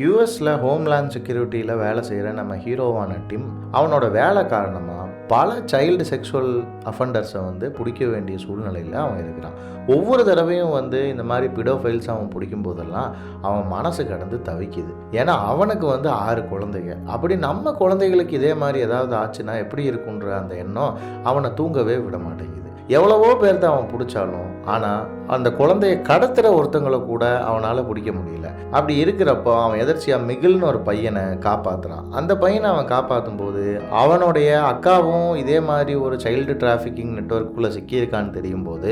யூஎஸில் ஹோம்லேண்ட் செக்யூரிட்டியில் வேலை செய்கிற நம்ம ஹீரோவான டிம் அவனோட வேலை காரணமாக பல சைல்டு செக்ஷுவல் அஃபண்டர்ஸை பிடிக்க வேண்டிய சூழ்நிலையில் அவன் இருக்கிறான். ஒவ்வொரு தடவையும் இந்த மாதிரி பிடோஃபைல்ஸ் அவன் பிடிக்கும் போதெல்லாம் அவன் மனசு கடந்து தவிக்குது. ஏன்னா அவனுக்கு 6 குழந்தைங்க. அப்படி நம்ம குழந்தைகளுக்கு இதே மாதிரி ஏதாவது ஆச்சுன்னா எப்படி இருக்குன்ற அந்த எண்ணம் அவனை தூங்கவே விட மாட்டேங்குது. எவ்வளவோ பேர்த்த அவன் பிடிச்சாலும் ஆனால் அந்த குழந்தைய கடத்துகிற ஒருத்தங்களை கூட அவனால் பிடிக்க முடியல. அப்படி இருக்கிறப்போ அவன் எதர்ச்சியாக மிகில்னு ஒரு பையனை காப்பாற்றுறான். அந்த பையனை அவன் காப்பாற்றும் போது அவனுடைய அக்காவும் இதே மாதிரி ஒரு சைல்டு டிராஃபிக்கிங் நெட்வொர்க்குள்ளே சிக்கியிருக்கான்னு தெரியும் போது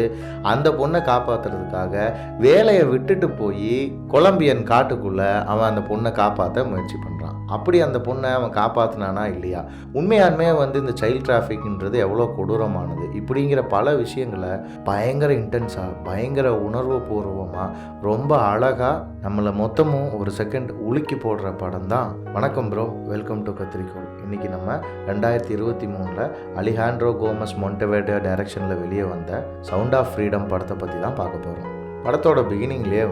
அந்த பொண்ணை காப்பாற்றுறதுக்காக வேலையை விட்டுட்டு போய் கொலம்பியன் காட்டுக்குள்ளே அவன் அந்த பொண்ணை காப்பாற்ற முயற்சி பண்ணுறான். அப்படி அந்த பொண்ணை அவன் காப்பாற்றினானா இல்லையா, உண்மையாலுமே இந்த சைல்டு டிராஃபிக்ன்றது எவ்வளோ கொடூரமானது, இப்படிங்கிற பல விஷயங்களை பயங்கர இன்டென்ஸாக பயங்கர உணர்வு பூர்வமாக ரொம்ப அழகாக நம்மளை மொத்தமும் ஒரு செகண்ட் உலுக்கி போடுற படம் தான். வணக்கம் ப்ரோ, வெல்கம் டு கத்திரிக்கோள். இன்றைக்கி நம்ம 2023 அலிஹாண்ட்ரோ கோமஸ் மொன்டெவெர்டோ டைரக்ஷனில் வெளியே வந்த சவுண்ட் ஆஃப் ஃப்ரீடம் படத்தை பற்றி தான் பார்க்க போகிறோம். படத்தோட பிகினிங்லேயே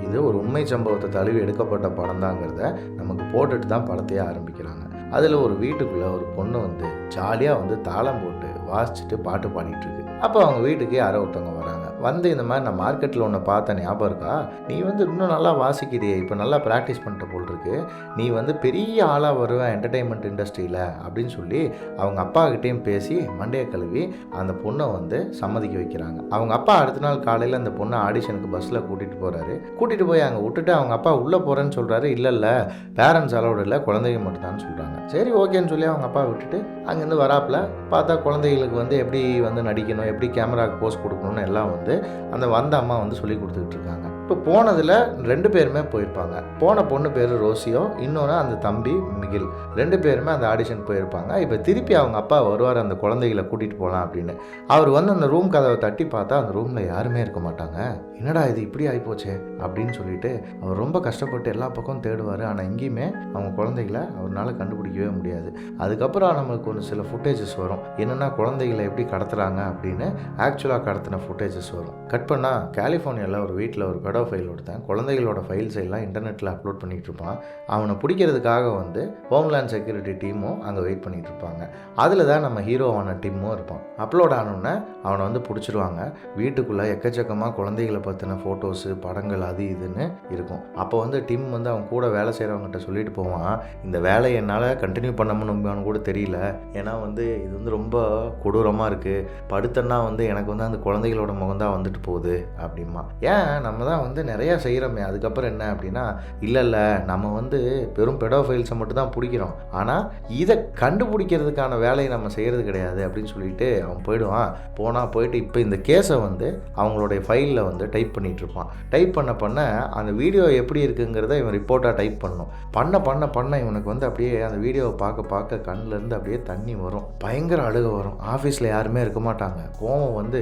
இது ஒரு உண்மை சம்பவத்தை தழுவி எடுக்கப்பட்ட படம் தாங்கிறத நமக்கு போட்டுட்டு தான் படத்தையே ஆரம்பிக்கிறாங்க. அதில் ஒரு வீட்டுக்குள்ளே ஒரு பொண்ணு ஜாலியாக தாளம் போட்டு வாசிச்சுட்டு பாட்டு பாடிட்டுருக்கு. அப்போ அவங்க வீட்டுக்கு யாரோ ஒருத்தவங்க வராங்க. இந்த மாதிரி நான் மார்க்கெட்டில் ஒன்று பார்த்த ஞாபகம் இருக்கா, நீ இன்னும் நல்லா வாசிக்கிறியே, இப்போ நல்லா ப்ராக்டிஸ் பண்ணிட்ட போல் இருக்கு, நீ பெரிய ஆளாக வருவேன் என்டர்டெயின்மெண்ட் இண்டஸ்ட்ரியில் அப்படின்னு சொல்லி அவங்க அப்பாக்கிட்டேயும் பேசி மண்டையை கழுவி அந்த பொண்ணை சம்மதிக்க வைக்கிறாங்க. அவங்க அப்பா அடுத்த நாள் காலையில் அந்த பொண்ணை ஆடிஷனுக்கு பஸ்ஸில் கூட்டிகிட்டு போகிறாரு. கூட்டிகிட்டு போய் அங்கே விட்டுட்டு அவங்க அப்பா உள்ளே போகிறேன்னு சொல்கிறாரு. இல்லை பேரண்ட்ஸ் அலோடு இல்லை, குழந்தைங்க மட்டும்தான் சொல்கிறாங்க. சரி ஓகேன்னு சொல்லி அவங்க அப்பா விட்டுட்டு அங்கேருந்து வராப்பில் பார்த்தா குழந்தைகளுக்கு எப்படி நடிக்கணும், எப்படி கேமராவுக்கு போஸ் கொடுக்கணும்னு எல்லாம் அந்த வந்த அம்மா சொல்லி கொடுத்துக்கிட்டு இருக்காங்க. இப்போ போனதில் 2 பேருமே போயிருப்பாங்க. போன பொண்ணு பேர் ரோசியோ, இன்னொன்று அந்த தம்பி மிகில். 2 பேருமே அந்த ஆடிஷன் போயிருப்பாங்க. இப்போ திருப்பி அவங்க அப்பா வருவார் அந்த குழந்தைகளை கூட்டிகிட்டு போகலாம் அப்படின்னு. அவர் அந்த ரூம் கதவை தட்டி பார்த்தா அந்த ரூமில் யாருமே இருக்க மாட்டாங்க. என்னடா இது இப்படி ஆகிப்போச்சே அப்படின்னு சொல்லிட்டு அவர் ரொம்ப கஷ்டப்பட்டு எல்லா பக்கமும் தேடுவார். ஆனால் எங்கேயுமே அவங்க குழந்தைகளை அவரால் கண்டுபிடிக்கவே முடியாது. அதுக்கப்புறம் நம்மளுக்கு ஒரு சில ஃபுட்டேஜஸ் வரும். என்னென்னா குழந்தைகளை எப்படி கடத்துறாங்க அப்படின்னு ஆக்சுவலாக கடத்தின ஃபுட்டேஜஸ் வரும். கட் பண்ணால் கலிஃபோர்னியாவில் ஒரு வீட்டில் ஒரு பெடோஃபைல் ஒருத்தன் குழந்தைகளோட ஃபைல்ஸ் எல்லாம் இன்டர்நெட்டில் அப்லோட் பண்ணிகிட்டு இருப்பான். அவனை பிடிக்கிறதுக்காக ஹோம்லேண்ட் செக்யூரிட்டி டீமும் அங்கே வெயிட் பண்ணிகிட்டு இருப்பாங்க. அதில் தான் நம்ம ஹீரோவான டிம்மும் இருப்பான். அப்லோட் ஆனோடனே அவனை பிடிச்சிருவாங்க. வீட்டுக்குள்ளே எக்கச்சக்கமாக குழந்தைகளை பற்றின ஃபோட்டோஸு படங்கள் அது இதுன்னு இருக்கும். அப்போ டிம் அவன் கூட வேலை செய்கிறவங்ககிட்ட சொல்லிட்டு போவான், இந்த வேலையை என்னால் கண்டினியூ பண்ண முடியுமான்னு கூட தெரியல, ஏன்னா இது ரொம்ப கொடூரமாக இருக்குது, படுத்தன்னா எனக்கு அந்த குழந்தைகளோட முகம் தான் வந்துட்டு போகுது அப்படிமா. ஏன் நம்ம தான் நிறையா செய்கிறோமே, அதுக்கப்புறம் என்ன அப்படின்னா, இல்லை நம்ம வெறும் பெடோஃபைல்ஸை மட்டும் தான் பிடிக்கிறோம், ஆனால் இதை கண்டுபிடிக்கிறதுக்கான வேலையை நம்ம செய்கிறது கிடையாது அப்படின்னு சொல்லிட்டு அவன் போயிடுவான். போயிட்டு இப்போ இந்த கேஸை அவங்களுடைய ஃபைலில் டைப் பண்ணிகிட்டு இருப்பான். டைப் பண்ண அந்த வீடியோ எப்படி இருக்குங்கிறத இவன் ரிப்போர்ட்டாக டைப் பண்ணணும். பண்ண இவனுக்கு அப்படியே அந்த வீடியோவை பார்க்க கண்ணிலேருந்து அப்படியே தண்ணி வரும். பயங்கர அழுக வரும். ஆஃபீஸில் யாருமே இருக்க மாட்டாங்க. கோவம்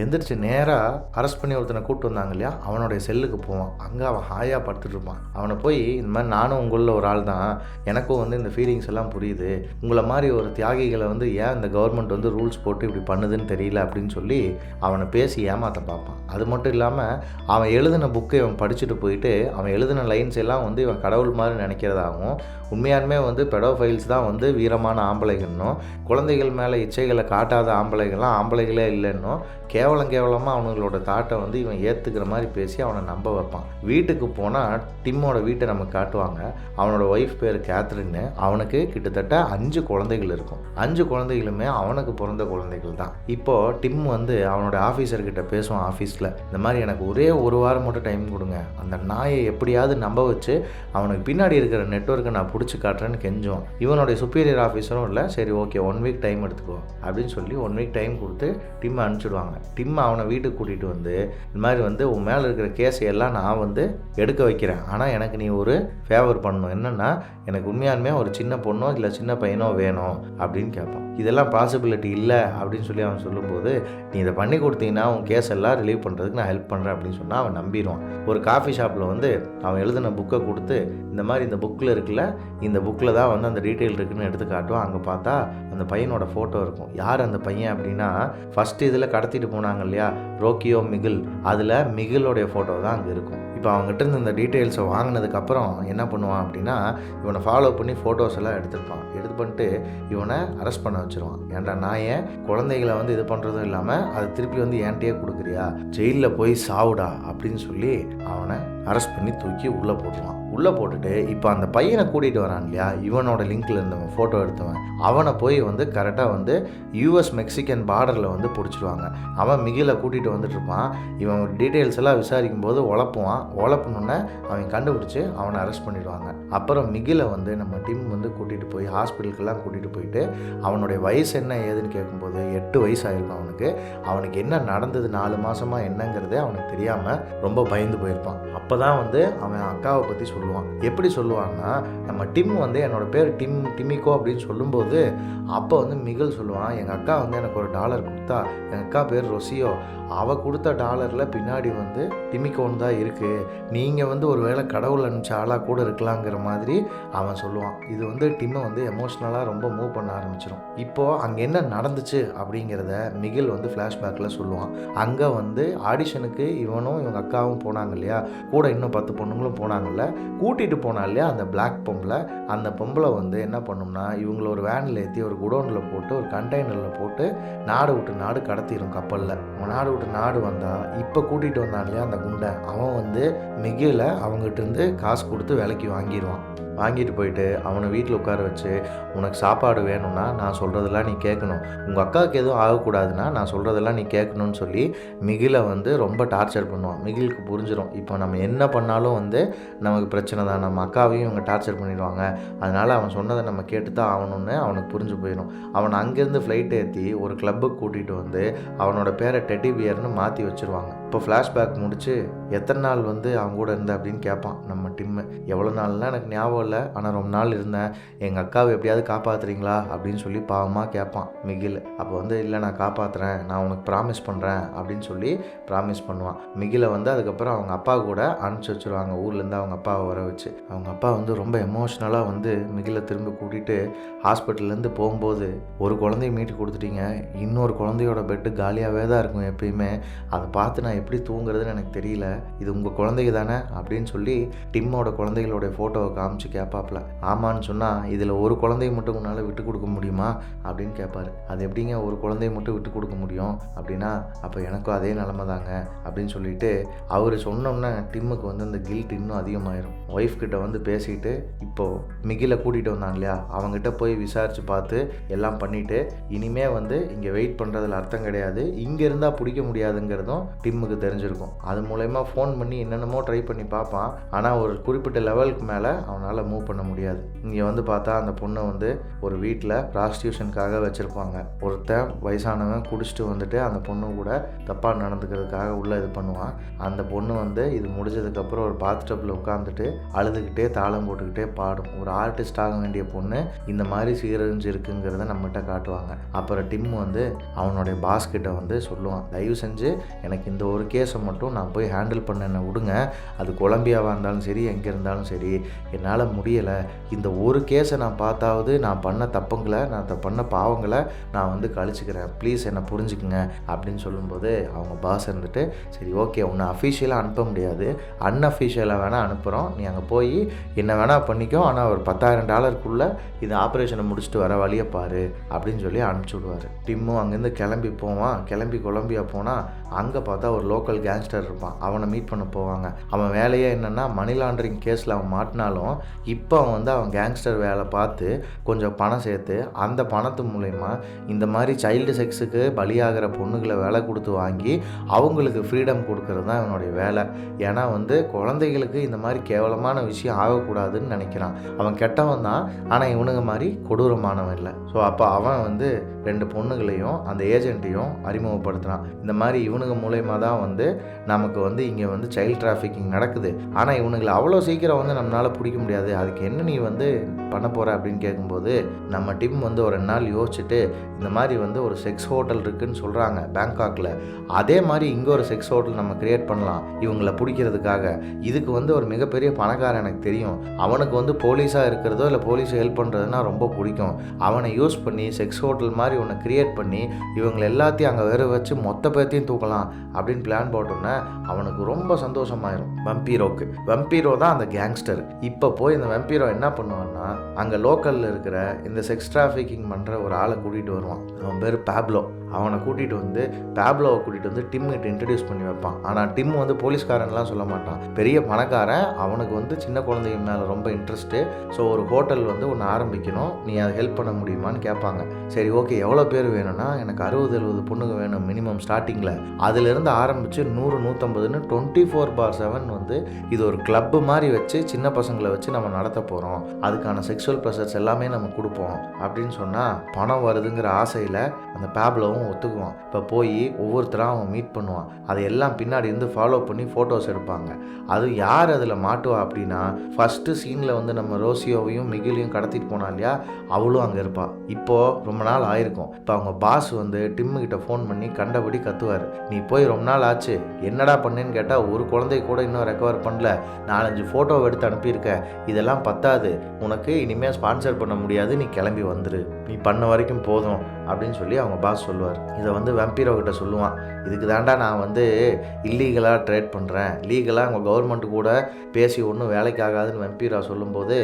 எந்திரிச்சு நேராக அரெஸ்ட் பண்ணி ஒருத்தனை கூப்பிட்டு வந்தாங்க இல்லையா, அவனுடைய செல்லுக்கு போவான். அங்கே அவன் ஹாயாக படுத்துட்டு இருப்பான். அவனை போய் இந்த மாதிரி நானும் உங்களில் ஒரு ஆள் தான், எனக்கும் இந்த ஃபீலிங்ஸ் எல்லாம் புரியுது, உங்களை மாதிரி ஒரு தியாகிகளை ஏன் இந்த கவர்மெண்ட் ரூல்ஸ் போட்டு இப்படி பண்ணுதுன்னு தெரியல அப்படின்னு சொல்லி அவனை பேசி ஏமாற்ற பார்ப்பான். அது மட்டும் இல்லாமல் அவன் எழுதின புக்கை இவன் படிச்சுட்டு போயிட்டு அவன் எழுதின லைன்ஸ் எல்லாம் இவன் கடவுள் மாதிரி நினைக்கிறதாகவும், உண்மையாலுமே பெடோஃபைல்ஸ் தான் வீரமான ஆம்பளைகள்னும், குழந்தைகள் மேலே இச்சைகளை காட்டாத ஆம்பளைகள்லாம் ஆம்பளைகளே இல்லைன்னும் கேவலமாக அவங்களோட தாட்டை இவன் ஏற்றுக்கிற மாதிரி பேசி அவனை நம்ப வைப்பான். வீட்டுக்கு போனால் டிம்மோட வீட்டை நமக்கு காட்டுவாங்க. அவனோட ஒய்ஃப் பேர் கேத்ரின்னு. அவனுக்கு கிட்டத்தட்ட 5 குழந்தைகள் இருக்கும். 5 குழந்தைகளுமே அவனுக்கு பிறந்த குழந்தைகள் தான். இப்போது டிம் அவனோட ஆஃபீஸர்கிட்ட பேசுவான் ஆஃபீஸில், இந்த மாதிரி எனக்கு ஒரே 1 வாரம் மட்டும் டைம் கொடுங்க, அந்த நாயை எப்படியாவது நம்ப வச்சு அவனுக்கு பின்னாடி இருக்கிற நெட்வொர்க்கை நான் பிடிச்சி காட்டுறேன்னு கெஞ்சுவான். இவனுடைய சுப்பீரியர் ஆஃபீஸரும் இல்லை, சரி ஓகே 1 வீக் டைம் எடுத்துக்கோ அப்படின்னு சொல்லி 1 வீக் டைம் கொடுத்து டிம்மை அனுப்பிச்சிடுவாங்க. டிம் அவனை வீட்டுக்கு கூட்டிகிட்டு இந்த மாதிரி உன் மேலே இருக்கிற கேஸை எல்லாம் நான் எடுக்க வைக்கிறேன், ஆனால் எனக்கு நீ ஒரு ஃபேவர் பண்ணணும், என்னென்னா எனக்கு உண்மையாலுமே ஒரு சின்ன பொண்ணோ இல்லை சின்ன பையனோ வேணும் அப்படின்னு கேட்பான். இதெல்லாம் பாசிபிலிட்டி இல்லை அப்படின்னு சொல்லி அவன் சொல்லும்போது, நீ இதை பண்ணி கொடுத்தீங்கன்னா உன் கேஸ் எல்லாம் ரிலீவ் பண்ணுறதுக்கு நான் ஹெல்ப் பண்ணுறேன் அப்படின்னு சொன்னால் அவன் நம்பிடுவான். ஒரு காஃபி ஷாப்பில் அவன் எழுதின புக்கை கொடுத்து, இந்த மாதிரி இந்த புக்கில் இருக்குல்ல, இந்த புக்கில் தான் அந்த டீட்டெயில் இருக்குன்னு எடுத்து காட்டுவான். அங்கே பார்த்தா அந்த பையனோட ஃபோட்டோ இருக்கும். யார் அந்த பையன் அப்படின்னா, ஃபஸ்ட்டு இதில் கடத்திட்டு போனாங்க இல்லையா ரோக்கியோ மிகில், அதில் மிகிலோடைய ஃபோட்டோ ஃபோட்டோ தான் அங்கே இருக்கும். இப்போ அவங்ககிட்ட இருந்து இந்த டீட்டெயில்ஸை வாங்கினதுக்கப்புறம் என்ன பண்ணுவான் அப்படின்னா, இவனை ஃபாலோ பண்ணி ஃபோட்டோஸ் எல்லாம் எடுத்துருப்பான். எடுத்து பண்ணிட்டு இவனை அரெஸ்ட் பண்ண வச்சுருவான். ஏன்டா நான் ஏன் குழந்தைகளை வந்து இது பண்ணுறதும் இல்லாமல் அதை திருப்பி வந்து என்கிட்டயே கொடுக்குறியா, ஜெயிலில் போய் சாவுடா அப்படின்னு சொல்லி அவனை அரெஸ்ட் பண்ணி தூக்கி உள்ளே போட்டுருவான். உள்ளே போட்டுட்டு இப்போ அந்த பையனை கூட்டிகிட்டு வரான் இல்லையா, இவனோட லிங்க்கில் இருந்தவன் ஃபோட்டோ எடுத்தவன், அவனை போய் வந்து கரெக்டாக வந்து யூஎஸ் மெக்சிகன் பார்டரில் வந்து பிடிச்சிடுவாங்க. அவன் மிகிலை கூட்டிகிட்டு வந்துட்டுருப்பான். இவன் டீட்டெயில்ஸ் எல்லாம் விசாரிக்கும் போது உழப்புனோன்னே அவன் கண்டுபிடிச்சி அவனை அரெஸ்ட் பண்ணிடுவாங்க. அப்புறம் மிகிலை வந்து நம்ம டிம் வந்து கூட்டிகிட்டு போய் ஹாஸ்பிட்டலுக்கெல்லாம் கூட்டிகிட்டு போயிட்டு அவனுடைய வயசு என்ன ஏதுன்னு கேட்கும்போது 8 வயசு ஆகிருக்கும் அவனுக்கு என்ன நடந்தது 4 மாதமாக என்னங்கிறதே அவனுக்கு தெரியாமல் ரொம்ப பயந்து போயிருப்பான். அப்போ தான் வந்து அவன் அக்காவை பற்றி சொல்லுவான். எப்படி சொல்லுவான்னா, நம்ம டிம் வந்து என்னோட பேர் டிமிக்கோ அப்படின்னு சொல்லும்போது அப்போ வந்து மிகில் சொல்லுவான், எங்கள் அக்கா வந்து எனக்கு ஒரு $1 கொடுத்தா, எங்கள் அக்கா பேர் ரொசியோ, அவள் கொடுத்த $1 பின்னாடி வந்து டிமிக்கோன்னு தான் இருக்குது, நீங்கள் வந்து ஒரு வேளை கடவுள் அனுப்பிச்ச ஆளாக கூட இருக்கலாங்கிற மாதிரி அவன் சொல்லுவான். இது வந்து டிம்மை வந்து எமோஷ்னலாக ரொம்ப மூவ் பண்ண ஆரம்பிச்சிடும். இப்போது அங்கே என்ன நடந்துச்சு அப்படிங்கிறத மிகில் வந்து ஃப்ளாஷ்பேக்கில் சொல்லுவான். அங்கே வந்து ஆடிஷனுக்கு இவனும் இவங்க அக்காவும் போனாங்க இல்லையா, கூட இன்னும் 10 பொண்ணுங்களும் போனாங்கல்ல, கூட்டிகிட்டு போனா இல்லையா அந்த பிளாக் பொம்பளை, அந்த பொம்பளை வந்து என்ன பண்ணும்னா இவங்கள ஒரு வேனில் ஏற்றி ஒரு குடோனில் போட்டு ஒரு கண்டெய்னரில் போட்டு நாடு விட்டு நாடு கடத்திடும் கப்பலில். நாடு விட்டு நாடு வந்தால் இப்போ கூட்டிகிட்டு வந்தான் இல்லையா அந்த குண்டை, அவன் வந்து மிகில அவங்ககிட்ட இருந்து காசு கொடுத்து விலைக்கு வாங்கிட்டு போயிட்டு அவனை வீட்டில் உட்கார வச்சு, உனக்கு சாப்பாடு வேணும்னா நான் சொல்கிறதெல்லாம் நீ கேட்கணும், உங்கள் அக்காவுக்கு எதுவும் ஆகக்கூடாதுன்னா நான் சொல்கிறதெல்லாம் நீ கேட்கணும்னு சொல்லி மிகிலை வந்து ரொம்ப டார்ச்சர் பண்ணுவான். மிகிலுக்கு புரிஞ்சிடும் இப்போ நம்ம என்ன பண்ணாலும் வந்து நமக்கு பிரச்சனை தான், நம்ம அக்காவையும் இவங்க டார்ச்சர் பண்ணிடுவாங்க, அதனால் அவன் சொன்னதை நம்ம கேட்டு தான் ஆகணும்னு அவனுக்கு புரிஞ்சு போயிடும். அவனை அங்கேருந்து ஃப்ளைட் ஏற்றி ஒரு கிளப்புக்கு கூட்டிகிட்டு வந்து அவனோட பேரை டெட்டி பியர்னு மாற்றி வச்சுருவாங்க. இப்போ ஃப்ளாஷ்பேக் முடிச்சு எத்தனை நாள் வந்து அவங்க கூட இருந்த அப்படின்னு கேட்பான் நம்ம டிம்மு. எவ்வளோ நாள்லாம் எனக்கு ஞாபகம் இல்லை, ஆனால் ரொம்ப நாள் இருந்தேன், எங்கள் அக்காவை எப்படியாவது காப்பாற்றுறீங்களா அப்படின்னு சொல்லி பாவமாக கேட்பான் மிகில். அப்போ வந்து இல்லை நான் காப்பாற்றுறேன், நான் உனக்கு ப்ராமிஸ் பண்ணுறேன் அப்படின்னு சொல்லி ப்ராமிஸ் பண்ணுவான். மிகிலை வந்து அதுக்கப்புறம் அவங்க அப்பா கூட அனுப்பிச்சி வச்சுருவாங்க. ஊர்லேருந்து அவங்க அப்பாவை வர வச்சு அவங்க அப்பா வந்து ரொம்ப எமோஷ்னலாக வந்து மிகிலை திரும்ப கூட்டிகிட்டு ஹாஸ்பிட்டல்லேருந்து போகும்போது, ஒரு குழந்தைய மீட்டு கொடுத்துட்டீங்க, இன்னொரு குழந்தையோட பெட்டு காலியாகவே தான் இருக்கும் எப்பயுமே, அதை பார்த்து நான் எப்படி தூங்குறதுன்னு எனக்கு தெரியல, இது உங்கள் குழந்தைங்க தானே அப்படின்னு சொல்லி டிம்மோட குழந்தைகளோட ஃபோட்டோவை காமிச்சு கேட்பாப்புல. ஆமான்னு சொன்னால் இதில் ஒரு குழந்தைய மட்டும் உன்னால் விட்டு கொடுக்க முடியுமா அப்படின்னு கேட்பாரு. அது எப்படிங்க ஒரு குழந்தைய மட்டும் விட்டு கொடுக்க முடியும் அப்படின்னா, அப்போ எனக்கும் அதே நிலமை தாங்க அப்படின்னு சொல்லிட்டு அவர் சொன்னோன்னே டிம்முக்கு வந்து அந்த கில்ட் இன்னும் அதிகமாயிரும். ஒய்ஃப் கிட்ட வந்து பேசிட்டு இப்போது மிகில கூட்டிகிட்டு வந்தான் இல்லையா, அவங்ககிட்ட போய் விசாரித்து பார்த்து எல்லாம் பண்ணிவிட்டு இனிமே வந்து இங்கே வெயிட் பண்ணுறதுல அர்த்தம் கிடையாது, இங்கே இருந்தால் பிடிக்க முடியாதுங்கிறதும் டிம்முக்கு தெரிஞ்சிருக்கும். அது மூலயமா ஃபோன் பண்ணி என்னென்னமோ ட்ரை பண்ணி பார்ப்பான். ஆனால் ஒரு குறிப்பிட்ட லெவலுக்கு மேலே அவனால் மூவ் பண்ண முடியாது. இங்கே வந்து பார்த்தா அந்த பொண்ணை வந்து ஒரு வீட்டில் ப்ராஸ்டியூஷனுக்காக வச்சுருப்பாங்க. ஒருத்தன் வயசானவன் குடிச்சிட்டு வந்துட்டு அந்த பொண்ணு கூட தப்பாக நடந்துக்கிறதுக்காக உள்ளே இது பண்ணுவான். அந்த பொண்ணு வந்து இது முடிஞ்சதுக்கப்புறம் ஒரு பாத்டப்பில் உட்காந்துட்டு அழுதுகிட்டே தாளம் போட்டுக்கிட்டே பாடும். ஒரு ஆர்டிஸ்ட் ஆக வேண்டிய பொண்ணு இந்த மாதிரி சீரழிஞ்சு இருக்குங்கிறத நம்மகிட்ட காட்டுவாங்க. அப்புறம் டிம் வந்து அவனுடைய பாஸ்கிட்ட வந்து சொல்லுவான், தயவு செஞ்சு எனக்கு இந்த ஒரு கேஸை மட்டும் நான் போய் ஹேண்டில் பண்ண என்ன விடுங்க, அது கொலம்பியாவாக இருந்தாலும் சரி எங்கே இருந்தாலும் சரி என்னால் முடியலை, இந்த ஒரு கேஸை நான் பார்த்தாவது நான் பண்ண தப்புங்களை நான் பண்ண பாவங்களை நான் வந்து கழிச்சுக்கிறேன், ப்ளீஸ் என்னை புரிஞ்சுக்குங்க அப்படின்னு சொல்லும்போது அவங்க பாஸ் இருந்துட்டு, சரி ஓகே உன்னை அஃபிஷியலாக அனுப்ப முடியாது, அன்அஃபிஷியலாக வேணால் அனுப்புகிறோம், நீ அங்கே போய் என்ன வேணால் பண்ணிக்கோ, ஆனால் ஒரு $10,000 இந்த ஆப்ரேஷனை முடிச்சுட்டு வர வழியை பாரு அப்படின்னு சொல்லி அனுப்பிச்சி விடுவார். டிம்மும் அங்கேருந்து கிளம்பி கொலம்பியா போனால் அங்கே பார்த்தா ஒரு லோக்கல் கேங்ஸ்டர் இருப்பான். அவனை மீட் பண்ண போவாங்க. அவன் வேலையே என்னென்னா மணி லாண்ட்ரிங் கேஸில் அவன் மாட்டினாலும் இப்போ அவன் வந்து அவன் கேங்ஸ்டர் வேலை பார்த்து கொஞ்சம் பணம் சேர்த்து அந்த பணத்து மூலயமா இந்த மாதிரி சைல்டு செக்ஸுக்கு பலியாகிற பொண்ணுகளை வேலை கொடுத்து வாங்கி அவங்களுக்கு ஃப்ரீடம் கொடுக்கறது தான் இவனுடைய வேலை. ஏன்னா வந்து குழந்தைகளுக்கு இந்த மாதிரி கேவலமான விஷயம் ஆகக்கூடாதுன்னு நினைக்கிறான். அவன் கெட்டவன் தான், ஆனால் இவனுங்க மாதிரி கொடூரமானவன் இல்லை. ஸோ அப்போ அவன் வந்து 2 பொண்ணுகளையும் அந்த ஏஜென்ட்டையும் அறிமுகப்படுத்துகிறான். இந்த மாதிரி இவனுங்க மூலயமா தான் வந்து நமக்கு வந்து இங்கே வந்து சைல்டு டிராஃபிக்கிங் நடக்குது, ஆனால் இவனுங்களை அவ்வளோ சீக்கிரம் வந்து நம்மளால் பிடிக்க முடியாது, அதுக்கு என்ன நீ வந்து பண்ண போகிற அப்படின்னு கேட்கும்போது நம்ம டிம் வந்து ஒரு 2 நாள் யோசிச்சுட்டு இந்த மாதிரி வந்து ஒரு செக்ஸ் ஹோட்டல் இருக்குதுன்னு சொல்கிறாங்க பேங்காக்கில், அதே மாதிரி இங்கே ஒரு செக்ஸ் ஹோட்டல் நம்ம கிரியேட் பண்ணலாம் இவங்களை பிடிக்கிறதுக்காக, இதுக்கு வந்து ஒரு மிகப்பெரிய பணக்காரன் எனக்கு தெரியும், அவனுக்கு வந்து போலீஸாக இருக்கிறதோ இல்லை போலீஸை ஹெல்ப் பண்ணுறதுனா ரொம்ப பிடிக்கும், அவனை யூஸ் பண்ணி செக்ஸ் ஹோட்டல் மாதிரி ஒன்று கிரியேட் பண்ணி இவங்களை எல்லாத்தையும் அங்கே வேற வச்சு மொத்த பேர்த்தையும் தூக்கலாம் அப்படின்னு அப்படின்னு பிளான் போட்டோன்னே அவனுக்கு ரொம்ப சந்தோஷமாயிரும் வம்பீரோக்கு. வம்பீரோ தான் அந்த கேங்ஸ்டர். இப்போ போய் இந்த வம்பீரோ என்ன பண்ணுவான்னா, அங்கே லோக்கலில் இருக்கிற இந்த செக்ஸ் டிராஃபிக்கிங் பண்ணுற ஒரு ஆளை கூட்டிகிட்டு வருவான். அவன் பேர் பேப்லோ. அவனை கூட்டிகிட்டு வந்து பேப்லோவை கூட்டிகிட்டு வந்து டிம்கிட்ட இன்ட்ரடியூஸ் பண்ணி வைப்பான். ஆனால் டிம் வந்து போலீஸ்காரன்லாம் சொல்ல மாட்டான், பெரிய பணக்காரன். அவனுக்கு வந்து சின்ன குழந்தைங்க மேலே ரொம்ப இன்ட்ரெஸ்ட்டு. ஸோ ஒரு ஹோட்டல் வந்து ஒன்று ஆரம்பிக்கணும், நீ அதை ஹெல்ப் பண்ண முடியுமான்னு கேட்பாங்க. சரி ஓகே, எவ்வளோ பேர் வேணும்னா எனக்கு 60-70 பொண்ணுங்க வேணும் மினிமம் ஸ்டார்டிங்கில். அதிலிருந்து ஆரம்பித்து 100-150ன்னு 24/7 வந்து இது ஒரு கிளப்பு மாதிரி வச்சு சின்ன பசங்களை வச்சு நம்ம நடத்த போகிறோம். அதுக்கான செக்ஷுவல் ப்ரெஷர்ஸ் எல்லாமே நம்ம கொடுப்போம் அப்படின்னு சொன்னால் பணம் வருதுங்கிற ஆசையில் அந்த பேப்லோவும் ஒத்துக்குவான். இப்போ போய் ஒவ்வொருத்தராக அவன் மீட் பண்ணுவான். அதையெல்லாம் பின்னாடி இருந்து ஃபாலோ பண்ணி ஃபோட்டோஸ் எடுப்பாங்க. அது யார் அதில் மாட்டுவா அப்படின்னா, ஃபஸ்ட்டு சீனில் வந்து நம்ம ரோசியோவையும் மிகிலையும் கடத்திட்டு போனா இல்லையா, அவளும் அங்கே இருப்பாள். இப்போது ரொம்ப நாள் ஆயிருக்கும். இப்போ அவங்க பாஸ் வந்து டிம்முக்கிட்ட ஃபோன் பண்ணி கண்டபடி கத்துவார், நீ போய் ரொம்ப நாள் ஆச்சு, என்னடா பண்ணேன்னு கேட்டால் ஒரு குழந்தை கூட இன்னும் ரெக்கவர் பண்ணல, 4-5 ஃபோட்டோவை எடுத்து அனுப்பியிருக்க, இதெல்லாம் பத்தாது, உனக்கு இனிமேல் ஸ்பான்சர் பண்ண முடியாது, நீ கிளம்பி வந்துரு, நீ பண்ண வரைக்கும் போதும் அப்படின்னு சொல்லி அவங்க பாஸ் சொல்லுவார். இதை வந்து வம்பீரோ கிட்ட சொல்லுவான், இதுக்கு தாண்டா நான் வந்து இல்லீகலாக ட்ரேட் பண்ணுறேன், லீகலாக அவங்க கவர்மெண்ட்டு கூட பேசி ஒன்றும் வேலைக்கு ஆகாதுன்னு வம்பீரோ சொல்லும்போது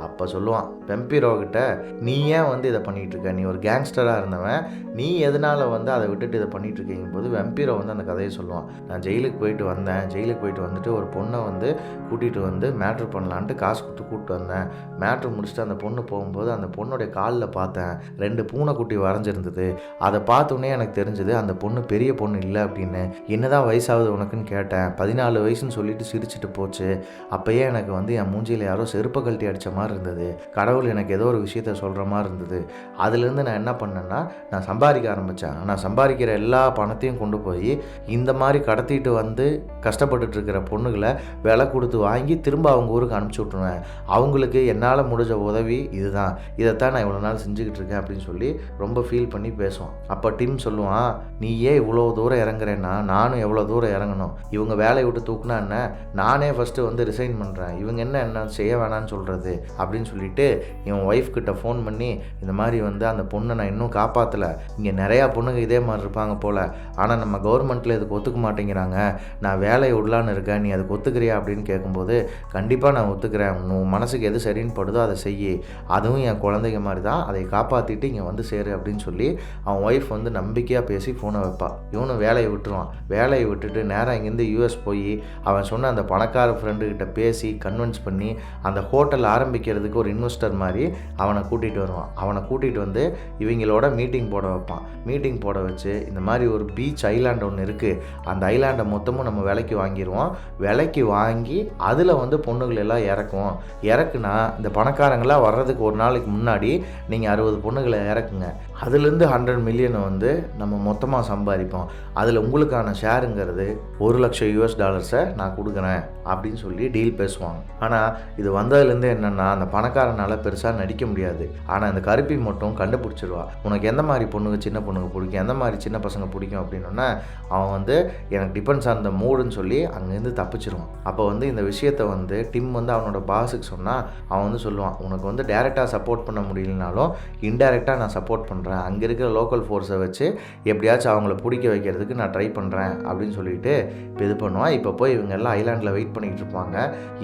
அப்போ சொல்லுவான் வம்பீரோ கிட்ட, நீ ஏன் வந்து இதை பண்ணிகிட்டு இருக்க, நீ ஒரு கேங்ஸ்டராக இருந்தவன், நீ எதனால் வந்து அதை விட்டுட்டு இதை பண்ணிகிட்டு இருக்கீங்க போது வம்பீரோ வந்து அந்த கதையை சொல்லுவான். நான் ஜெயிலுக்கு போயிட்டு வந்தேன், ஜெயிலுக்கு போயிட்டு வந்துட்டு ஒரு பொண்ணை வந்து கூட்டிகிட்டு வந்து மேட்ரு பண்ணலான்ட்டு காசு கொடுத்து கூப்பிட்டு வந்தேன். மேட்ரு முடிச்சுட்டு அந்த பொண்ணு போகும்போது அந்த பொண்ணுடைய காலில் பார்த்தேன் 2 பூனைக்குட்டி வரைஞ்சிருந்தது. அதை பார்த்தோன்னே எனக்கு தெரிஞ்சது அந்த பொண்ணு பெரிய பொண்ணு இல்லை அப்படின்னு. என்னதான் வயசாகுது உனக்குன்னு கேட்டேன். 14 வயசுன்னு சொல்லிட்டு சிரிச்சுட்டு போச்சு. அப்போயே எனக்கு வந்து என் மூஞ்சியில் யாரோ செருப்பை கழட்டி அடித்த மாதிரி இருந்தது. கடவுள் எனக்கு ஏதோ ஒரு விஷயத்த சொல்கிற மாதிரி இருந்தது. அதுலேருந்து நான் என்ன பண்ணேன்னா, நான் சம்பாதிக்க ஆரம்பித்தேன். நான் சம்பாதிக்கிற எல்லா பணத்தையும் கொண்டு போய் இந்த மாதிரி கடத்திட்டு வந்து கஷ்டப்பட்டுட்டு இருக்கிற பொண்ணுகளை விலை கொடுத்து வாங்கி திரும்ப அவங்க ஊருக்கு அனுப்பிச்சி விட்ருவேன். அவங்களுக்கு என்னால் முடிஞ்ச உதவி இதுதான், இதைத்தான் நான் இவ்வளோ நாள் செஞ்சுக்கிட்டு இருக்கேன் அப்படின்னு சொல்லி ரொம்ப ஃபீல் பண்ணி பேசுவான். அப்போ டிம் சொல்லுவான், நீயே இவ்வளோ தூரம் இறங்குறேன்னா நானும் எவ்வளோ தூரம் இறங்கணும், இவங்க வேலையை விட்டு தூக்குனா என்ன, நானே ஃபஸ்ட்டு வந்து ரிசைன் பண்ணுறேன், இவங்க என்ன செய்ய வேணான்னு சொல்கிறது அப்படின்னு சொல்லிட்டு இவன் ஒய்ஃப் கிட்ட ஃபோன் பண்ணி, இந்த மாதிரி வந்து அந்த பொண்ணை நான் இன்னும் காப்பாற்றலை, இங்கே நிறையா பொண்ணுங்க இதே மாதிரி இருப்பாங்க போல், ஆனால் நம்ம கவர்மெண்ட்டில் இதுக்கு ஒத்துக்க மாட்டேங்கிறாங்க, நான் வேலையை விடலான்னு இருக்கேன், நீ அதுக்கு ஒத்துக்கிறியா அப்படின்னு கேட்கும்போது, கண்டிப்பாக நான் ஒத்துக்கிறேன், உன் மனசுக்கு எது சரின்னு படுதோ அதை செய்யி, அதுவும் என் குழந்தைங்க மாதிரி தான், அதை காப்பாற்றிட்டு இங்கே வந்து சேரு அப்படின்னு சொல்லி அவன் ஒய்ஃப் வந்து நம்பிக்கையாக பேசி ஃபோனை வைப்பா. இவனும் வேலையை விட்டுருவான். வேலையை விட்டுட்டு நேராக இங்கேருந்து யூஎஸ் போய் அவன் சொன்ன அந்த பணக்கார ஃப்ரெண்டுக்கிட்ட பேசி கன்வின்ஸ் பண்ணி அந்த ஹோட்டல் ஆரம்பிக்கிறதுக்கு ஒரு இன்வெஸ்டர் மாதிரி அவனை கூட்டிகிட்டு வருவான். அவனை கூட்டிகிட்டு வந்து இவங்களோட மீட்டிங் போட வைப்பான். மீட்டிங் போட வச்சு இந்த மாதிரி ஒரு பீச் ஐலாண்ட் ஒன்று இருக்குது, அந்த ஐலாண்டை மொத்தமும் நம்ம விலைக்கு வாங்கிடுவோம், விலைக்கு வாங்கி அதில் வந்து பொண்ணுகள் எல்லாம் இறக்குவோம், இறக்குனா இந்த பணக்காரங்களாம் வர்றதுக்கு ஒரு நாளைக்கு முன்னாடி நீங்கள் 60 பொண்ணுகளை இறக்குங்க, அதுலேருந்து 100 மில்லியனை வந்து நம்ம மொத்தமாக சம்பாதிப்போம், அதில் உங்களுக்கான ஷேருங்கிறது $1,00,000 நான் கொடுக்குறேன் அப்படின்னு சொல்லி டீல் பேசுவாங்க. ஆனால் இது வந்ததுலேருந்து என்னென்னா, அந்த பணக்காரனால் பெருசாக நடிக்க முடியாது. ஆனால் இந்த கருப்பி மட்டும் கண்டுபிடிச்சிருவா, உனக்கு எந்த மாதிரி பொண்ணுங்க சின்ன பொண்ணுங்க பிடிக்கும், எந்த மாதிரி சின்ன பசங்க பிடிக்கும் அப்படின்னோன்னா அவன் வந்து எனக்கு டிபெண்ட்ஸ் ஆன் த மூடுன்னு சொல்லி அங்கேருந்து தப்பிச்சிருவான். அப்போ வந்து இந்த விஷயத்தை வந்து டிம் வந்து அவனோட பாஸுக்கு சொன்னால் அவன் வந்து சொல்லுவான், உனக்கு வந்து டைரெக்டாக சப்போர்ட் பண்ண முடியலனாலும் இன்டைரக்டாக நான் சப்போர்ட் பண்ணுறேன், அங்கே இருக்கிற லோக்கல் ஃபோர்ஸை வச்சு எப்படியாச்சும் அவங்கள பிடிக்க வைக்கிறதுக்கு நான் ட்ரை பண்ணுறேன் அப்படின்னு சொல்லிட்டு இப்போ இது பண்ணுவான். இப்போ போய் இவங்க எல்லாம் ஐலாண்டில் வெயிட் பண்ணிக்கிட்டு இருப்பாங்க.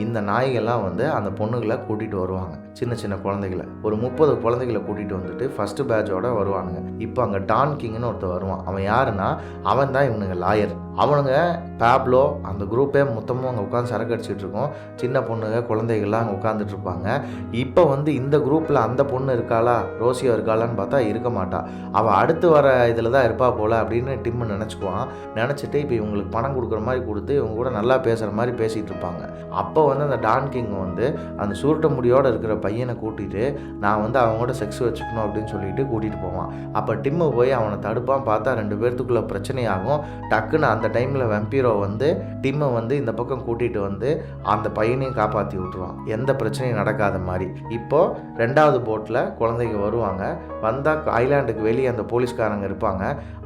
இந்த நாய்கள்லாம் வந்து அந்த பொண்ணுகளை கூட்டிகிட்டு வருவாங்க, சின்ன சின்ன குழந்தைகளை ஒரு 30 குழந்தைகளை கூட்டிகிட்டு வந்துட்டு ஃபஸ்ட்டு பேட்சோடு வருவானுங்க. இப்போ அங்கே டான் கிங்னு ஒருத்தர் வருவான். அவன் யாருன்னா, அவன் தான் இவனுங்க லாயர். அவனுங்க பேப்லோ அந்த குரூப்பே மொத்தமும் அங்கே உட்காந்து சரக்கு அடிச்சுட்டு இருக்கோம். சின்ன பொண்ணுங்க குழந்தைகள்லாம் அங்கே உட்காந்துட்டு இருப்பாங்க. இப்போ வந்து இந்த குரூப்பில் அந்த பொண்ணு இருக்காளா, ரோசியோ இருக்காளான்னு பார்த்தா இருக்க மாட்டா, அவள் அடுத்து வர இதில் தான் இருப்பா போல் அப்படின்னு டிம்மு நினச்சிக்குவான். நினச்சிட்டு இப்போ இவங்களுக்கு பணம் கொடுக்குற மாதிரி கொடுத்து இவங்க கூட நல்லா பேசுகிற மாதிரி பேசிகிட்டு இருப்பாங்க. அப்போ வந்து அந்த டான் கிங் வந்து அந்த சுருட்ட முடியோடு இருக்கிற பையனை கூட்டிகிட்டு நான் வந்து அவங்களோட செக்ஸ் வச்சுக்கணும் அப்படின்னு சொல்லிட்டு கூட்டிகிட்டு போவான். அப்போ டிம்மு போய் அவனை தடுப்பான். பார்த்தா 2 பேர்த்துக்குள்ளே பிரச்சனையாகும். டக்குன்னு அந்த டைமில் வம்பீரோ வந்து டிம்மை வந்து இந்த பக்கம் கூட்டிகிட்டு வந்து அந்த பையனையும் காப்பாற்றி விட்டுருவான், எந்த பிரச்சனையும் நடக்காத மாதிரி. இப்போது 2வது போட்டில் குழந்தைங்க வருவாங்க. வந்தால் ஐலாண்டுக்கு வெளியே அந்த போலீஸ்காரங்க இருப்பாங்க.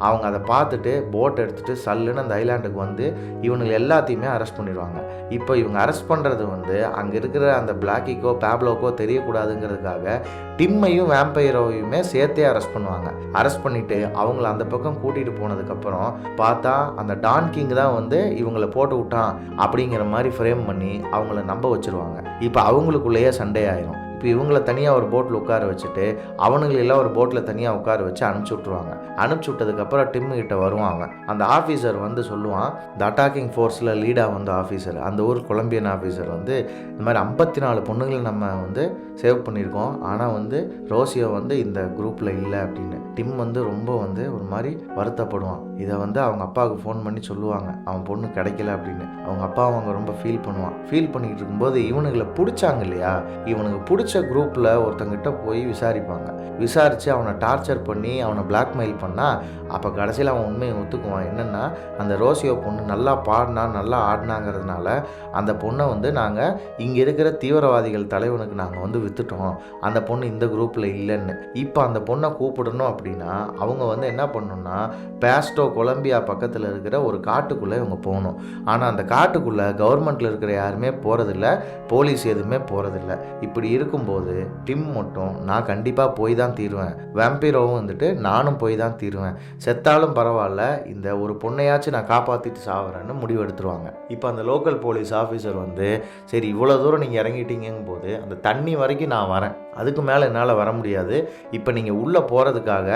அவங்க அதை பார்த்துட்டு போட் எடுத்துகிட்டு சல்லுன்னு அந்த ஐலாண்டுக்கு வந்து இவனுங்க எல்லாத்தையுமே அரெஸ்ட் பண்ணிடுவாங்க. இப்போ இவங்க அரெஸ்ட் பண்ணுறது வந்து அங்கே இருக்கிற அந்த பிளாக்கிக்கோ பேப்லோக்கோ தெரியக்கூடாதுங்கிறதுக்காக டிம்மையும் வேம்பைரோவையுமே சேர்த்தே அரெஸ்ட் பண்ணுவாங்க. அரெஸ்ட் பண்ணிவிட்டு அவங்கள அந்த பக்கம் கூட்டிகிட்டு போனதுக்கப்புறம் பார்த்தா அந்த டான் கிங் தான் வந்து இவங்களை போட்டு விட்டான் அப்படிங்கிற மாதிரி ஃப்ரேம் பண்ணி அவங்கள நம்ப வச்சுருவாங்க. இப்போ அவங்களுக்குள்ளேயே சண்டை ஆயிரும். இப்போ இவங்கள தனியாக ஒரு போட்டில் உட்கார வச்சுட்டு அவனுங்களெல்லாம் ஒரு போட்டில் தனியாக உட்கார வச்சு அனுப்பிச்சி விட்ருவாங்க. அனுப்பிச்சி விட்டதுக்கப்புறம் டிம்முக்கிட்ட வருவாங்க. அந்த ஆஃபீஸர் வந்து சொல்லுவான், இந்த அட்டாக்கிங் ஃபோர்ஸில் லீடாக வந்த ஆஃபீஸர், அந்த ஊர் கொலம்பியன் ஆஃபீஸர் வந்து இந்த மாதிரி 54 பொண்ணுங்களை நம்ம வந்து சேவ் பண்ணியிருக்கோம், ஆனால் வந்து ரோசியோ வந்து இந்த குரூப்பில் இல்லை அப்படின்னு. டிம் வந்து ரொம்ப வந்து ஒரு மாதிரி வருத்தப்படுவான். இதை வந்து அவங்க அப்பாவுக்கு ஃபோன் பண்ணி சொல்லுவாங்க, அவன் பொண்ணு கிடைக்கல அப்படின்னு. அவங்க அப்பா அவங்க ரொம்ப ஃபீல் பண்ணுவான். ஃபீல் பண்ணிக்கிட்டு இருக்கும்போது இவனுங்களை பிடிச்சாங்க இல்லையா, இவனுக்கு பிடிச்ச குரூப்பில் ஒருத்தங்கிட்ட போய் விசாரிப்பாங்க. விசாரித்து அவனை டார்ச்சர் பண்ணி அவனை பிளாக்மெயில் பண்ணால் அப்போ கடைசியில் அவன் உண்மையை ஒத்துக்குவான். என்னென்னா, அந்த ரோசியோ பொண்ணு நல்லா பாடினா நல்லா ஆடினாங்கிறதுனால அந்த பொண்ணை வந்து நாங்கள் இங்கே இருக்கிற தீவிரவாதிகள் தலைவனுக்கு நாங்கள் வந்து விற்றுட்டோம், அந்த பொண்ணு இந்த குரூப்பில் இல்லைன்னு. இப்போ அந்த பொண்ணை கூப்பிடணும் அப்படின்னா அவங்க வந்து என்ன பண்ணணும்னா, பேஸ்டோ கொலம்பியா பக்கத்தில் இருக்கிற ஒரு காட்டுக்குள்ளே இவங்க போகணும். ஆனால் அந்த காட்டுக்குள்ளே கவர்மெண்ட்டில் இருக்கிற யாருமே போகிறதில்ல, போலீஸ் எதுவுமே போகிறதில்ல. இப்படி இருக்கும்போது டிம் மட்டும் நான் கண்டிப்பாக போய் தான் தீருவேன், வேம்பீரோவும் வந்துட்டு நானும் போய் தான் தீருவேன், செத்தாலும் பரவாயில்ல, இந்த ஒரு பொண்ணையாச்சும் நான் காப்பாற்றிட்டு சாவுறேன்னு முடிவு எடுத்துருவாங்க. இப்போ அந்த லோக்கல் போலீஸ் ஆஃபீஸர் வந்து, சரி இவ்வளோ தூரம் நீங்கள் இறங்கிட்டீங்கும் போது அந்த தண்ணி வரைக்கும் நான் வரேன், அதுக்கு மேலே என்னால் வர முடியாது, இப்போ நீங்கள் உள்ளே போகிறதுக்காக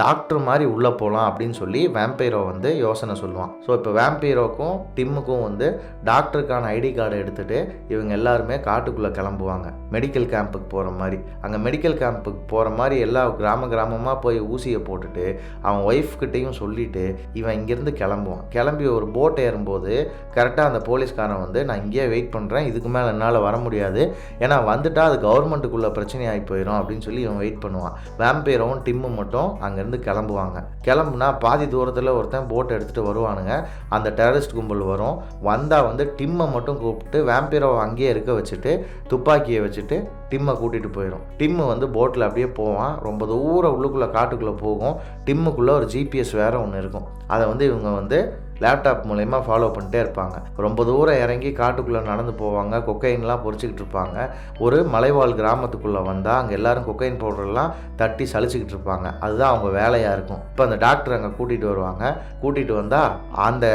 டாக்டர் மாதிரி உள்ளே போகலாம் அப்படின்னு சொல்லி வேம்பீரோ வந்து யோசனை சொல்லுவான். ஸோ இப்போ வேம்பீரோக்கும் டிம்முக்கும் வந்து டாக்டருக்கான ஐடி கார்டை எடுத்துகிட்டு இவங்க எல்லாருமே காட்டுக்குள்ளே கிளம்புவாங்க. மெடிக்கல் கேம்புக்கு போகிற மாதிரி. அங்கே மெடிக்கல் கேம்புக்கு போகிற மாதிரி எல்லா கிராமமாக போய் ஊசியை போட்டுட்டு அவன் ஒய்ஃப்கிட்டையும் சொல்லிவிட்டு இவன் இங்கேருந்து கிளம்புவான். கிளம்பி ஒரு போட் ஏறும்போது கரெக்டாக அந்த போலீஸ்காரன் வந்து, நான் இங்கேயே வெயிட் பண்ணுறேன், இதுக்கு மேலே என்னால் வர முடியாது, ஏன்னா வந்துட்டால் அது கவர்மெண்ட்டுக்குள்ளே பிரச்சனை ஆகி போயிடும் அப்படின்னு சொல்லி இவன் வெயிட் பண்ணுவான். வேம்பீரோவும் டிம்மும் மட்டும் அங்கேருந்து கிளம்புவாங்க. கிளம்புனா பாதி தூரத்தில் ஒருத்தன் போட் எடுத்துகிட்டு வருவானுங்க. அந்த டெரரிஸ்ட் கும்பல் வரும். வந்தால் வந்து டிம்மை மட்டும் கூப்பிட்டு வேம்பீரோவை அங்கேயே இருக்க வச்சுட்டு துப்பாக்கியை வச்சுட்டு டிம்மை கூட்டிகிட்டு போயிடும். டிம்மு வந்து போட்டில் அப்படியே போவான். ரொம்ப தூரம் உள்ளுக்குள்ளே காட்டுக்குள்ளே போகும். டிம்முக்குள்ளே ஒரு ஜிபிஎஸ் வேறு ஒன்று இருக்கும். அதை வந்து இவங்க வந்து லேப்டாப் மூலயமா ஃபாலோ பண்ணிட்டே இருப்பாங்க. ரொம்ப தூரம் இறங்கி காட்டுக்குள்ளே நடந்து போவாங்க. கொக்கைன்லாம் பொறிச்சிக்கிட்டு இருப்பாங்க. ஒரு மலைவாழ் கிராமத்துக்குள்ளே வந்தால் அங்கே எல்லோரும் கொக்கைன் பவுடர்லாம் தட்டி சளிச்சிக்கிட்டு இருப்பாங்க. அதுதான் அவங்க வேலையாக இருக்கும். இப்போ அந்த டாக்டர் அங்கே கூட்டிகிட்டு வருவாங்க. கூட்டிகிட்டு வந்தால் அந்த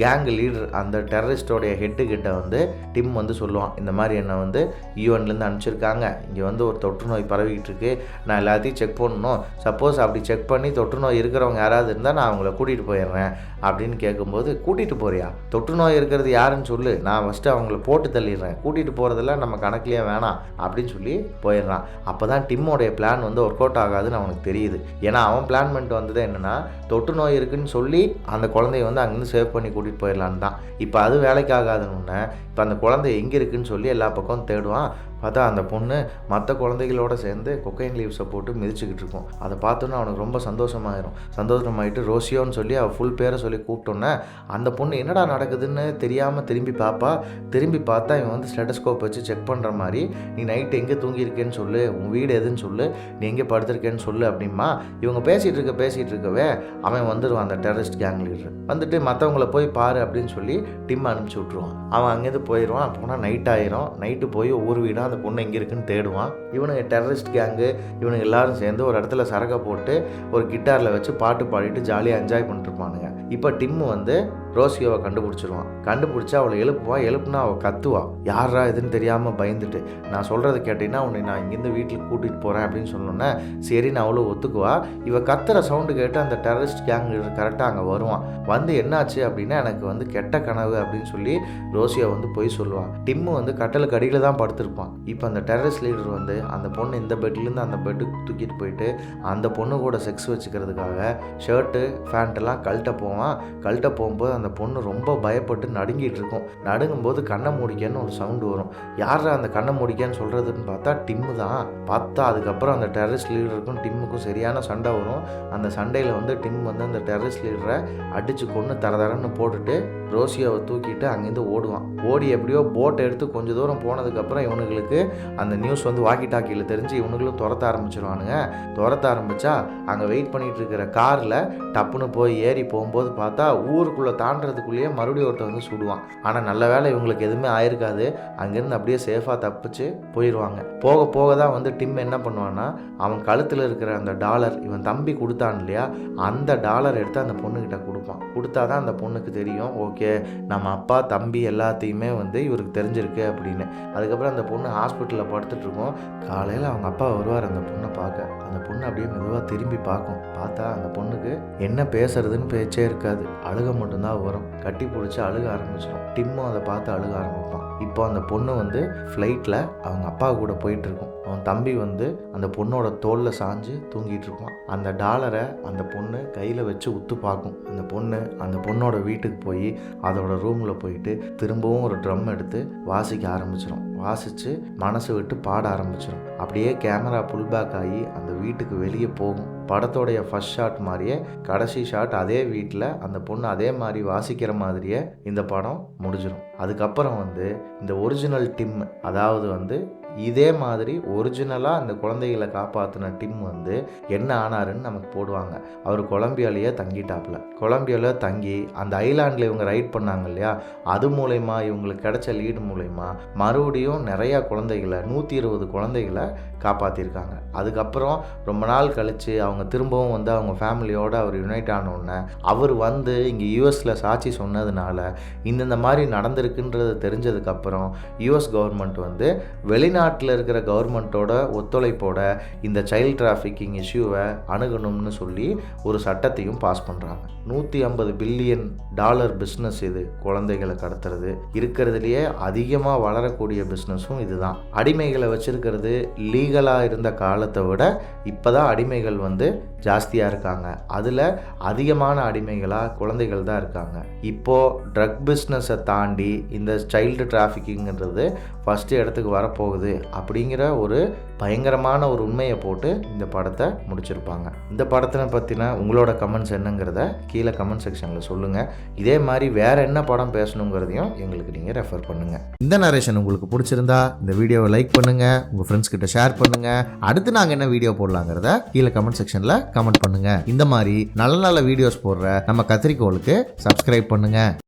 கேங் லீடர், அந்த டெரரிஸ்டோடைய ஹெட்டுக்கிட்ட வந்து டிம் வந்து சொல்லுவான், இந்த மாதிரி என்னை வந்து யூஎன்லேருந்து அனுப்பிச்சிருக்காங்க, இங்கே வந்து ஒரு தொற்று நோய் பரவிக்கிட்டு இருக்கு, நான் எல்லாத்தையும் செக் பண்ணணும், சப்போஸ் அப்படி செக் பண்ணி தொற்று நோய் இருக்கிறவங்க யாராவது இருந்தால் நான் அவங்கள கூட்டிகிட்டு போயிடுறேன் அப்படின்னு கேட்கும்போது, கூட்டிகிட்டு போறியா, தொற்று நோய் இருக்கிறது யாருன்னு சொல்லு, நான் ஃபஸ்ட்டு அவங்கள போட்டு தள்ளிடுறேன், கூட்டிகிட்டு போகிறதெல்லாம் நம்ம கணக்குலேயே வேணாம் அப்படின்னு சொல்லி போயிடுறான். அப்போ தான் டிம்மோடைய பிளான் வந்து ஒர்க் அவுட் ஆகாதுன்னு அவனுக்கு தெரியுது. ஏன்னா அவன் பிளான் பண்ணிட்டு வந்தது என்னென்னா, தொற்று நோய் இருக்குன்னு சொல்லி அந்த குழந்தைய வந்து அங்கேருந்து சேவ் பண்ணி கூட்டிகிட்டு போயிடலான்னு தான். இப்போ அது வேலைக்கு ஆகாதுன்னு இப்போ அந்த குழந்தை எங்கே இருக்குன்னு சொல்லி எல்லா பக்கம் தேடுவான். பார்த்தா அந்த பொண்ணு மற்ற குழந்தைகளோடு சேர்ந்து கொக்கைன் லீவ்ஸை போட்டு மிதிச்சுக்கிட்டு இருக்கும். அதை பார்த்தோன்னா அவனுக்கு ரொம்ப சந்தோஷமாயிட்டு ரோசியோன்னு சொல்லி அவள் ஃபுல் பேரை சொல்லி கூப்பிட்டோன்னே அந்த பொண்ணு என்னடா நடக்குதுன்னு தெரியாமல் திரும்பி பார்த்தா இவன் வந்து ஸ்டெட்டஸ்கோப் வச்சு செக் பண்ணுற மாதிரி, நீ நைட்டு எங்கே தூங்கியிருக்கேன்னு சொல்லு, உன் வீடு எதுன்னு சொல்லு, நீ எங்கே படுத்திருக்கேன்னு சொல்லு அப்படிமா. இவங்க பேசிகிட்டு இருக்கவே அவன் வந்துடுவான். அந்த டெரரிஸ்ட் கேங் லீடர் வந்துட்டு மற்றவங்கள போய் பாரு அப்படின்னு சொல்லி டிம் அனுப்பிச்சி விட்ருவான். அவன் அங்கேருந்து போயிடுவான். போனால் நைட் ஆயிரும். நைட்டு போய் ஒவ்வொரு வீடாக அந்த பொண்ணு எங்கே இருக்குன்னு தேடுவான். இவனுங்க டெரரிஸ்ட் கேங்கு இவனுங்க எல்லாரும் சேர்ந்து ஒரு இடத்துல சரக்கை போட்டு ஒரு கிட்டாரில் வச்சு பாட்டு பாடிட்டு ஜாலியாக என்ஜாய் பண்ணிட்டுருப்பானுங்க. இப்போ டிம்மு வந்து ரோசியோவை கண்டுபிடிச்சா அவளை எழுப்புனா அவள் கத்துவா. யாரா இதுன்னு தெரியாமல் பயந்துட்டு, நான் சொல்கிறத கேட்டீங்கன்னா உன்னை நான் இங்கேருந்து வீட்டுக்கு கூட்டிகிட்டு போகிறேன் அப்படின்னு சொன்னோன்னே சரின்னு அவளும் ஒத்துக்குவா. இவள் கத்துற சவுண்டு கேட்டு அந்த டெரரிஸ்ட் கேங் கரெக்டாக அங்கே வருவான். வந்து என்னாச்சு அப்படின்னா, எனக்கு வந்து கெட்ட கனவு அப்படின்னு சொல்லி ரோசியோ வந்து போய் சொல்லுவான். டிம்மு வந்து கட்டலுக்கு அடியில் தான் படுத்திருப்பான். இப்போ அந்த டெரரிஸ்ட் லீடர் வந்து அந்த பொண்ணு இந்த பெட்லேருந்து அந்த பெட்டுக்கு தூக்கிட்டு போயிட்டு அந்த பொண்ணு கூட செக்ஸ் வச்சுக்கிறதுக்காக ஷர்ட்டு ஃபேண்ட்டெல்லாம் கழட்ட போகும்போது அந்த பொண்ணு ரொம்ப பயப்பட்டு நடுங்கிட்டு இருக்கும். நடுங்கும்போது கண்ணை மூடிக்கன்னு ஒரு சவுண்டு வரும். யாரா அந்த கண்ணை மூடிக்கன்னு சொல்கிறதுன்னு பார்த்தா டிம்மு தான். அதுக்கப்புறம் அந்த டெரரிஸ்ட் லீடருக்கும் டிம்முக்கும் சரியான சண்டை வரும். அந்த சண்டையில் வந்து டிம் வந்து அந்த டெரரிஸ்ட் லீடரை அடித்து கொன்று தரன்னு போட்டுட்டு ரோசியோவை தூக்கிட்டு அங்கேருந்து ஓடுவான். ஓடி எப்படியோ போட்டை எடுத்து கொஞ்சம் தூரம் போனதுக்கப்புறம் இவனுங்களுக்கு அந்த நியூஸ் வந்து வாக்கி டாக்கியில் தெரிஞ்சு இவனுங்களும் துரத்த ஆரம்பிச்சிருவானுங்க. துரத்த ஆரம்பித்தா அங்கே வெயிட் பண்ணிகிட்டு இருக்கிற காரில் டப்புன்னு போய் ஏறி போகும்போது பார்த்தா ஊருக்குள்ளே தாண்ட தாண்டறதுக்குள்ளேயே மறுபடியும் ஒருத்தர் வந்து சுடுவான். ஆனால் நல்ல வேளை இவங்களுக்கு எதுவுமே ஆயிருக்காது. அங்கேருந்து அப்படியே சேஃபாக தப்பிச்சு போயிடுவாங்க. போக போக தான் வந்து டிம் என்ன பண்ணுவான்னா, அவன் கழுத்தில் இருக்கிற அந்த டாலர் இவன் தம்பி கொடுத்தான் இல்லையா, அந்த டாலர் எடுத்து அந்த பொண்ணுக்கிட்ட கொடுப்பான். கொடுத்தா தான் அந்த பொண்ணுக்கு தெரியும், ஓகே நம்ம அப்பா தம்பி எல்லாத்தையுமே வந்து இவருக்கு தெரிஞ்சிருக்கு அப்படின்னு. அதுக்கப்புறம் அந்த பொண்ணு ஹாஸ்பிட்டலில் படுத்துட்ருக்கோம். காலையில் அவங்க அப்பா வருவார் அந்த பொண்ணை பார்க்க. அந்த பொண்ணு அப்படியே மெதுவாக திரும்பி பார்க்கும். பார்த்தா அந்த பொண்ணுக்கு என்ன பேசுறதுன்னு பேச்சே இருக்காது, அழுக மட்டும்தான் வரும். கட்டி பிடிச்சி அழுக ஆரம்பிச்சிடும். டிம்மும் அதை பார்த்து அழுக ஆரம்பிப்பான். இப்போ அந்த பொண்ணு வந்து ஃப்ளைட்டில் அவங்க அப்பா கூட போயிட்டுருக்கும். அவன் தம்பி வந்து அந்த பொண்ணோட தோளில் சாஞ்சு தூங்கிட்டு இருப்பான். அந்த டாலரை அந்த பொண்ணு கையில் வச்சு உத்து பார்க்கும். அந்த பொண்ணோட வீட்டுக்கு போய் அதோட ரூமில் போயிட்டு திரும்பவும் ஒரு ட்ரம் எடுத்து வாசிக்க ஆரம்பிச்சிடும். வாசித்து மனசு விட்டு பாட ஆரம்பிச்சிடும். அப்படியே கேமரா புல் பேக் ஆகி அந்த வீட்டுக்கு வெளியே போகும். படத்தோடைய ஃபர்ஸ்ட் ஷாட் மாதிரியே கடைசி ஷாட் அதே வீட்டில் அந்த பொண்ணு அதே மாதிரி வாசிக்கிற மாதிரியே இந்த படம் முடிஞ்சிடும். அதுக்கப்புறம் வந்து இந்த ஒரிஜினல் டிம், அதாவது வந்து இதே மாதிரி ஒரிஜினலாக அந்த குழந்தைகளை காப்பாற்றின டிம் வந்து என்ன ஆனாருன்னு நமக்கு போடுவாங்க. அவர் கொலம்பியாலேயே தங்கிட்டாப்புல. கொலம்பியாவில் தங்கி அந்த ஐலாண்டில் இவங்க ரைட் பண்ணாங்க இல்லையா, அது மூலயமா இவங்களுக்கு கிடைச்ச லீடு மூலயமா மறுபடியும் நிறையா குழந்தைகளை 120 குழந்தைகளை காப்பாற்றிருக்காங்க. அதுக்கப்புறம் ரொம்ப நாள் கழித்து அவங்க திரும்பவும் வந்து அவங்க ஃபேமிலியோடு அவர் யுனைட் ஆனோடனே அவர் வந்து இங்கே யூஎஸில் சாட்சி சொன்னதுனால இந்த மாதிரி நடந்திருக்குன்றது தெரிஞ்சதுக்கப்புறம் யூஎஸ் கவர்மெண்ட் வந்து வெளிநாட்டில் இருக்கிற கவர்மெண்ட்டோட ஒத்துழைப்போட இந்த சைல்ட் டிராஃபிக்கிங் இஷ்யூவை அணுகணும்னு சொல்லி ஒரு சட்டத்தையும் பாஸ் பண்ணுறாங்க. $150 பில்லியன் பிஸ்னஸ் இது. குழந்தைகளை கடத்துறது இருக்கிறதுலையே அதிகமாக வளரக்கூடிய பிஸ்னஸும் இதுதான். அடிமைகளை வச்சிருக்கிறது லீகலாக இருந்த காலத்தை விட இப்போ தான் அடிமைகள் வந்து ஜாஸ்தியாக இருக்காங்க. அதில் அதிகமான அடிமைகளாக குழந்தைகள் தான் இருக்காங்க. இப்போது ட்ரக் பிஸ்னஸை தாண்டி இந்த சைல்டு டிராஃபிக்கிங்கிறது ஃபஸ்ட்டு இடத்துக்கு வரப்போகுது அப்படிங்கிற ஒரு பயங்கரமான ஒரு உண்மையை போட்டு இந்த படத்தை முடிச்சிருப்பாங்க. இந்த படத்தை பற்றின உங்களோட கமெண்ட்ஸ் என்னங்கிறத கீழே கமெண்ட் செக்ஷனில் சொல்லுங்கள். இதே மாதிரி வேறு என்ன படம் பேசணுங்கிறதையும் எங்களுக்கு நீங்கள் ரெஃபர் பண்ணுங்கள். இந்த நரேஷன் உங்களுக்கு பிடிச்சிருந்தா இந்த வீடியோவை லைக் பண்ணுங்கள், உங்கள் ஃப்ரெண்ட்ஸ் கிட்ட ஷேர் பண்ணுங்கள். அடுத்து நாங்கள் என்ன வீடியோ போடலாங்கிறத கீழே கமெண்ட் செக்ஷனில் கமெண்ட் பண்ணுங்கள். இந்த மாதிரி நல்ல நல்ல வீடியோஸ் போடுற நம்ம கத்திரிக்கோளுக்கு சப்ஸ்கிரைப் பண்ணுங்கள்.